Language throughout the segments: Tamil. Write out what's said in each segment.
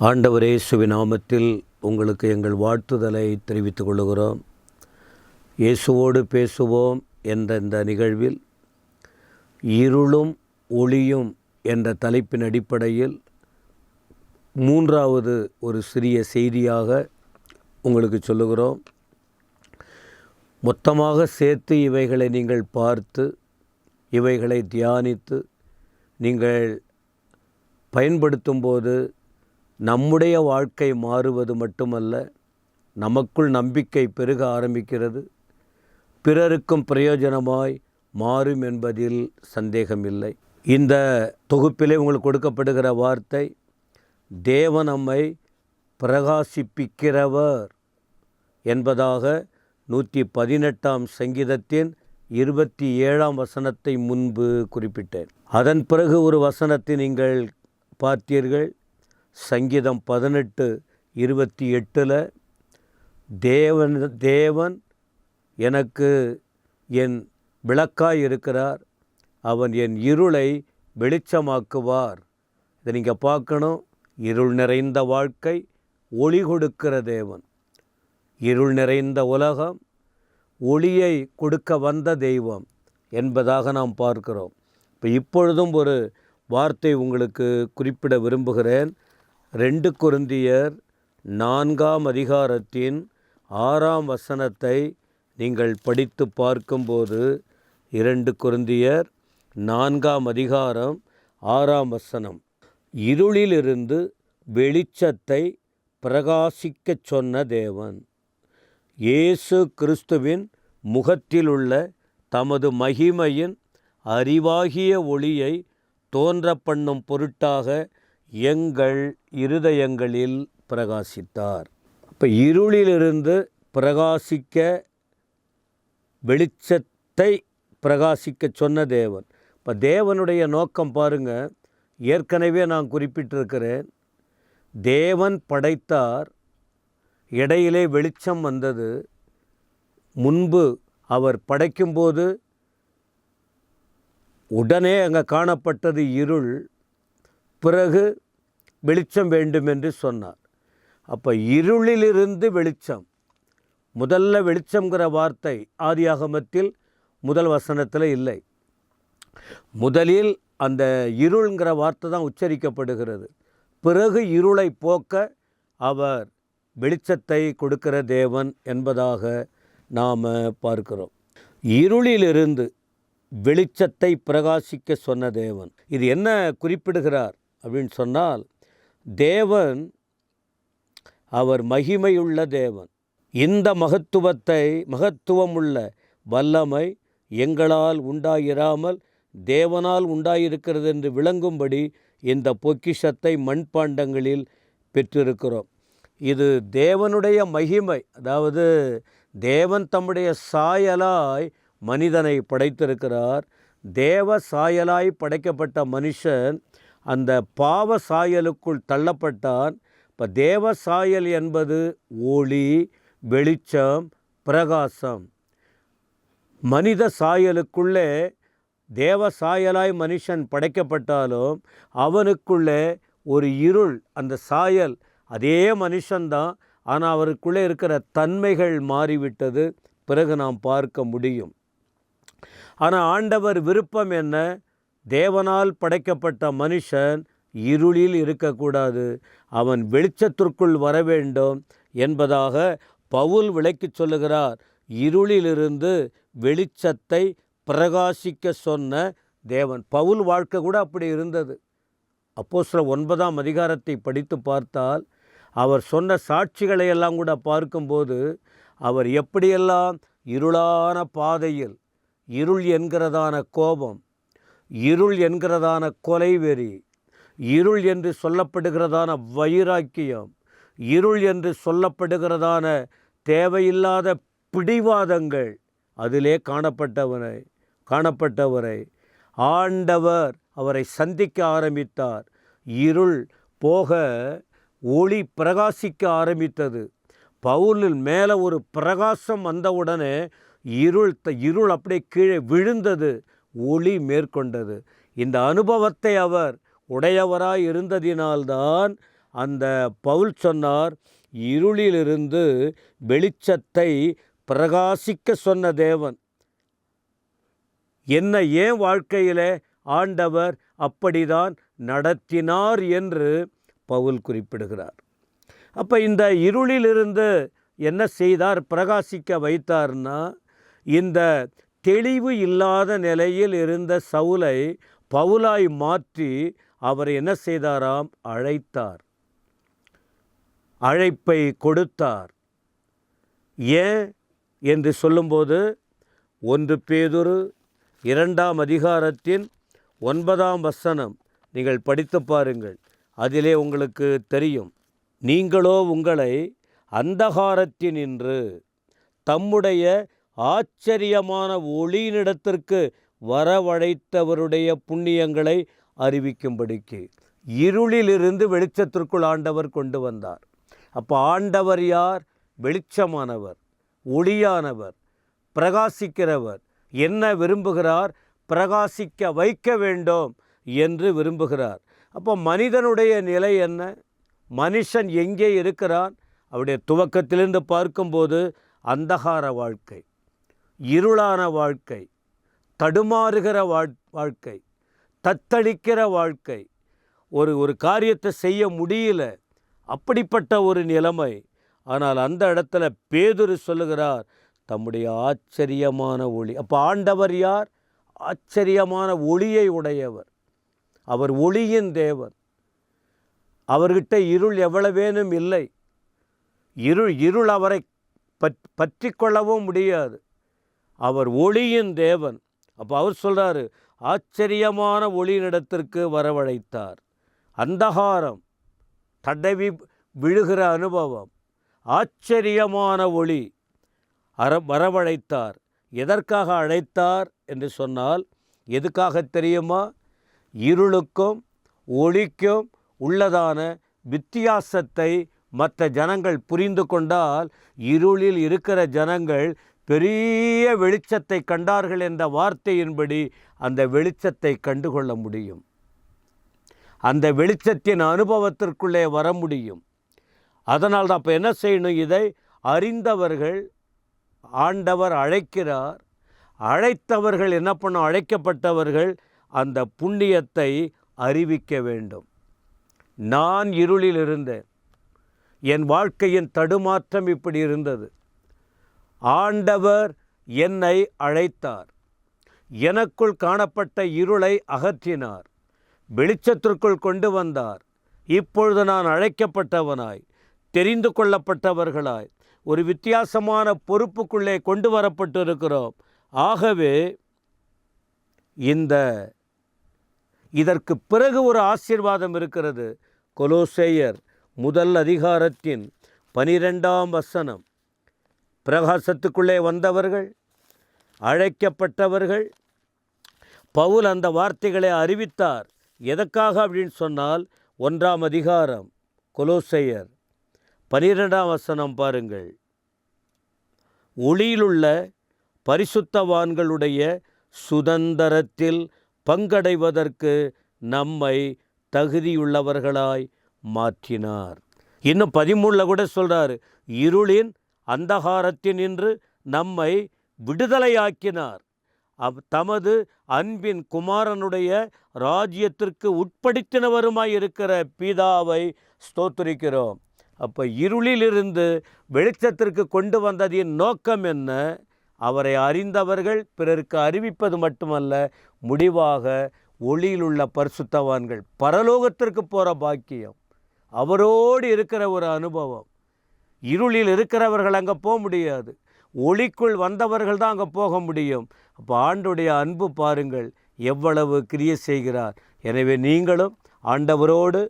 ஆண்டவர் இயேசுவின் நாமத்தில் உங்களுக்கு எங்கள் வாழ்த்துதலை தெரிவித்துக் கொள்கிறோம். இயேசுவோடு பேசுவோம் என்ற இந்த நிகழ்வில் இருளும் ஒளியும் என்ற தலைப்பின் அடிப்படையில் மூன்றாவது ஒரு சிறிய செய்தியாக உங்களுக்கு சொல்லுகிறோம். மொத்தமாக சேர்த்து இவைகளை நீங்கள் பார்த்து இவைகளை தியானித்து நீங்கள் பயன்படுத்தும்போது நம்முடைய வாழ்க்கை மாறுவது மட்டுமல்ல, நமக்குள் நம்பிக்கை பெருக ஆரம்பிக்கிறது, பிறருக்கும் பிரயோஜனமாய் மாறும் என்பதில் சந்தேகமில்லை. இந்த தொகுப்பிலே உங்களுக்கு கொடுக்கப்படுகிற வார்த்தை, தேவன் நம்மை பிரகாசிப்பிக்கிறவர் என்பதாக 118ஆம் சங்கீதத்தின் 27ஆம் வசனத்தை முன்பு குறிப்பிட்டேன். அதன் பிறகு ஒரு வசனத்தை நீங்கள் பார்த்தீர்கள். சங்கீதம் 18:28 தேவன் எனக்கு என் விளக்காய் இருக்கிறார், அவன் என் இருளை வெளிச்சமாக்குவார். இதை நீங்கள் பார்க்கணும். இருள் நிறைந்த வாழ்க்கை, ஒளி கொடுக்கிற தேவன். இருள் நிறைந்த உலகம், ஒளியை கொடுக்க வந்த தெய்வம் என்பதாக நாம் பார்க்கிறோம். இப்பொழுதும் ஒரு வார்த்தை உங்களுக்கு குறிப்பிட விரும்புகிறேன். 2 கொரிந்தியர் 4ஆம் அதிகாரத்தின் 6ஆம் வசனத்தை நீங்கள் படித்து பார்க்கும்போது, 2 கொரிந்தியர் 4ஆம் அதிகாரம் 6ஆம் வசனம், இருளிலிருந்து வெளிச்சத்தை பிரகாசிக்கச் சொன்ன தேவன் இயேசு கிறிஸ்துவின் முகத்திலுள்ள தமது மகிமையின் அறிவாகிய ஒளியை தோன்ற பண்ணும் பொருட்டாக எங்கள் இருதயங்களில் பிரகாசித்தார். இப்போ இருளிலிருந்து பிரகாசிக்க, வெளிச்சத்தை பிரகாசிக்க சொன்ன தேவன். இப்போ தேவனுடைய நோக்கம் பாருங்கள், ஏற்கனவே நான் குறிப்பிட்டிருக்கிறேன். தேவன் படைத்தார், இடையிலே வெளிச்சம் வந்தது. முன்பு அவர் படைக்கும்போது உடனே அங்கே காணப்பட்டது இருள், பிறகு வெளிச்சம் வேண்டும் என்று சொன்னார். அப்போ இருளிலிருந்து வெளிச்சம். முதல்ல வெளிச்சம்ங்கிற வார்த்தை ஆதியாகமத்தில் முதல் வசனத்தில் இல்லை. முதலில் அந்த இருள்ங்கிற வார்த்தை தான் உச்சரிக்கப்படுகிறது. பிறகு இருளை போக்க அவர் வெளிச்சத்தை கொடுக்கிற தேவன் என்பதாக நாம் பார்க்கிறோம். இருளிலிருந்து வெளிச்சத்தை பிரகாசிக்க சொன்ன தேவன். இது என்ன குறிப்பிடுகிறார் அப்படின்னு சொன்னால், தேவன் அவர் மகிமையுள்ள தேவன். இந்த மகத்துவமுள்ள வல்லமை எங்களால் உண்டாயிராமல் தேவனால் உண்டாயிருக்கிறது என்று விளங்கும்படி இந்த பொக்கிஷத்தை மண்பாண்டங்களில் பெற்றிருக்கிறோம். இது தேவனுடைய மகிமை. அதாவது தேவன் தம்முடைய சாயலாய் மனிதனை படைத்திருக்கிறார். தேவ சாயலாய் படைக்கப்பட்ட மனுஷன் அந்த பாவ சாயலுக்குள் தள்ளப்பட்டான். இப்போ தேவ சாயல் என்பது ஒளி, வெளிச்சம், பிரகாசம். மனித சாயலுக்குள்ளே தேவ சாயலாய் மனுஷன் படைக்கப்பட்டாலும் அவனுக்குள்ளே ஒரு இருள். அந்த சாயல் அதே மனுஷன்தான், ஆனால் அவருக்குள்ளே இருக்கிற தன்மைகள் மாறிவிட்டது. பிறகு நாம் பார்க்க முடியும். ஆனால் ஆண்டவர் விருப்பம் என்ன? தேவனால் படைக்கப்பட்ட மனுஷன் இருளில் இருக்கக்கூடாது, அவன் வெளிச்சத்திற்குள் வர வேண்டும் என்பதாக பவுல் விளக்கிச் சொல்லுகிறார். இருளிலிருந்து வெளிச்சத்தை பிரகாசிக்க சொன்ன தேவன். பவுல் வாழ்க்கை கூட அப்படி இருந்தது. அப்போஸ்தலர் 9ஆம் அதிகாரத்தை படித்து பார்த்தால் அவர் சொன்ன சாட்சிகளை எல்லாம் கூட பார்க்கும்போது, அவர் எப்படியெல்லாம் இருளான பாதையில், இருள் என்கிறதான கோபம், இருள் என்கிறதான கொலைவெறி, இருள் என்று சொல்லப்படுகிறதான வைராக்கியம், இருள் என்று சொல்லப்படுகிறதான தேவையில்லாத பிடிவாதங்கள், அதிலே காணப்பட்டவரை ஆண்டவர் அவரை சந்திக்க ஆரம்பித்தார். இருள் போக ஒளி பிரகாசிக்க ஆரம்பித்தது. பவுலில் மேலே ஒரு பிரகாசம் வந்தவுடனே இருள் அப்படியே கீழே விழுந்தது, ஒளி மேற்கொண்டது. இந்த அனுபவத்தை அவர் உடையவராய் இருந்ததினால்தான் அந்த பவுல் சொன்னார், இருளிலிருந்து வெளிச்சத்தை பிரகாசிக்க சொன்ன தேவன் என்ன ஏன் வாழ்க்கையிலே ஆண்டவர் அப்படிதான் நடத்தினார் என்று பவுல் குறிப்பிடுகிறார். அப்போ இந்த இருளிலிருந்து என்ன செய்தார், பிரகாசிக்க வைத்தார்னா, இந்த தெளிவு இல்லாத நிலையில் இருந்த சவுலை பவுலாய் மாற்றி அவர் என்ன செய்தாராம், அழைத்தார், அழைப்பை கொடுத்தார். ஏன் என்று சொல்லும்போது 1 பேதுரு 2ஆம் அதிகாரத்தின் 9ஆம் வசனம் நீங்கள் படித்து பாருங்கள். அதிலே உங்களுக்கு தெரியும், நீங்களோ உங்களை அந்தகாரத்தினின்று தம்முடைய ஆச்சரியமான ஒளியினிடத்திற்கு வரவழைத்தவருடைய புண்ணியங்களை அறிவிக்கும்படிக்கு இருளிலிருந்து வெளிச்சத்திற்குள் ஆண்டவர் கொண்டு வந்தார். அப்போ ஆண்டவர் யார்? வெளிச்சமானவர், ஒளியானவர், பிரகாசிக்கிறவர். என்ன விரும்புகிறார்? பிரகாசிக்க வைக்க வேண்டும் என்று விரும்புகிறார். அப்போ மனிதனுடைய நிலை என்ன? மனுஷன் எங்கே இருக்கிறான்? அவருடைய துவக்கத்திலிருந்து பார்க்கும்போது அந்தகார வாழ்க்கை, இருளான வாழ்க்கை, தடுமாறுகிற வாழ்க்கை, தத்தளிக்கிற வாழ்க்கை, ஒரு காரியத்தை செய்ய முடியல, அப்படிப்பட்ட ஒரு நிலைமை. ஆனால் அந்த இடத்துல பேதுரு சொல்லுகிறார், தம்முடைய ஆச்சரியமான ஒளி. அப்போ ஆண்டவர் யார்? ஆச்சரியமான ஒளியை உடையவர். அவர் ஒளியின் தேவன். அவர்கிட்ட இருள் எவ்வளவேனும் இல்லை. இருள் அவரை பற்றி கொள்ளவும் முடியாது. அவர் ஒளியின் தேவன். அப்போ அவர் சொல்கிறாரு, ஆச்சரியமான ஒளியினிடத்திற்கு வரவழைத்தார். அந்தகாரம், தடவி விழுகிற அனுபவம், ஆச்சரியமான ஒளி வரவழைத்தார். எதற்காக அழைத்தார் என்று சொன்னால், எதுக்காக தெரியுமா? இருளுக்கும் ஒளிக்கும் உள்ளதான வித்தியாசத்தை மற்ற ஜனங்கள் புரிந்து கொண்டால், இருளில் இருக்கிற ஜனங்கள் பெரிய வெளிச்சத்தை கண்டார்கள் என்ற வார்த்தையின்படி அந்த வெளிச்சத்தை கண்டுகொள்ள முடியும். அந்த வெளிச்சத்தின் அனுபவத்திற்குள்ளே வர முடியும். அதனால் தான் இப்போ என்ன செய்யணும்? இதை அறிந்தவர்கள் ஆண்டவர் அழைக்கிறார். அழைத்தவர்கள் என்ன பண்ணும்? அழைக்கப்பட்டவர்கள் அந்த புண்ணியத்தை அறிவிக்க வேண்டும். நான் இருளில் இருந்தேன், என் வாழ்க்கையின் தடுமாற்றம் இப்படி இருந்தது. ஆண்டவர் என்னை அழைத்தார், எனக்குள் காணப்பட்ட இருளை அகற்றினார், வெளிச்சத்திற்குள் கொண்டு வந்தார். இப்பொழுது நான் அழைக்கப்பட்டவனாய், தெரிந்து கொள்ளப்பட்டவர்களாய், ஒரு வித்தியாசமான பொறுப்புக்குள்ளே கொண்டு வரப்பட்டிருக்கிறோம். ஆகவே இதற்கு பிறகு ஒரு ஆசீர்வாதம் இருக்கிறது. கொலோசேயர் 1 அதிகாரத்தின் 12ஆம் வசனம், பிரகாசத்துக்குள்ளே வந்தவர்கள், அழைக்கப்பட்டவர்கள். பவுல் அந்த வார்த்தைகளை அறிவித்தார். எதற்காக அப்படின்னு சொன்னால், 1ஆம் அதிகாரம் கொலோசேயர் 12ஆம் வசனம் பாருங்கள். ஒளியிலுள்ள பரிசுத்தவான்களுடைய சுதந்திரத்தில் பங்கடைவதற்கு நம்மை தகுதியுள்ளவர்களாய் மாற்றினார். இன்னும் 13 கூட சொல்கிறார், இருளின் அந்தகாரத்தினின்று நம்மை விடுதலையாக்கினார், தமது அன்பின் குமாரனுடைய ராஜ்யத்திற்கு உட்படுத்தினவருமாய் இருக்கிற பிதாவை ஸ்தோத்திரிக்கிறோம். அப்போ இருளிலிருந்து வெளிச்சத்திற்கு கொண்டு வந்ததின் நோக்கம் என்ன? அவரை அறிந்தவர்கள் பிறருக்கு அறிவிப்பது மட்டுமல்ல, முடிவாக ஒளியிலுள்ள பரிசுத்தவான்கள் பரலோகத்திற்கு போகிற பாக்கியம், அவரோடு இருக்கிற ஒரு அனுபவம். இருளில் இருக்கிறவர்கள் அங்கே போக முடியாது, ஒளிக்குள் வந்தவர்கள் தான் அங்கே போக முடியும். அப்போ ஆண்டுடைய அன்பு பாருங்கள் எவ்வளவு கிரியை செய்கிறார். எனவே நீங்களும் ஆண்டவரோடு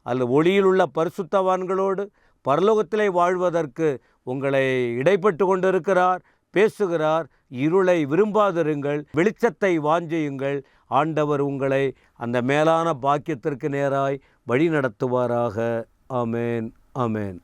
அல்லது ஒளியிலுள்ள பரிசுத்தவான்களோடு பரலோகத்திலே வாழ்வதற்கு உங்களை இடைப்பட்டு கொண்டிருக்கிறார், பேசுகிறார். இருளை விரும்பாதிருங்கள், வெளிச்சத்தை வாஞ்சியுங்கள். ஆண்டவர் உங்களை அந்த மேலான பாக்கியத்திற்கு நேராய் வழி நடத்துவாராக. ஆமேன், ஆமேன்.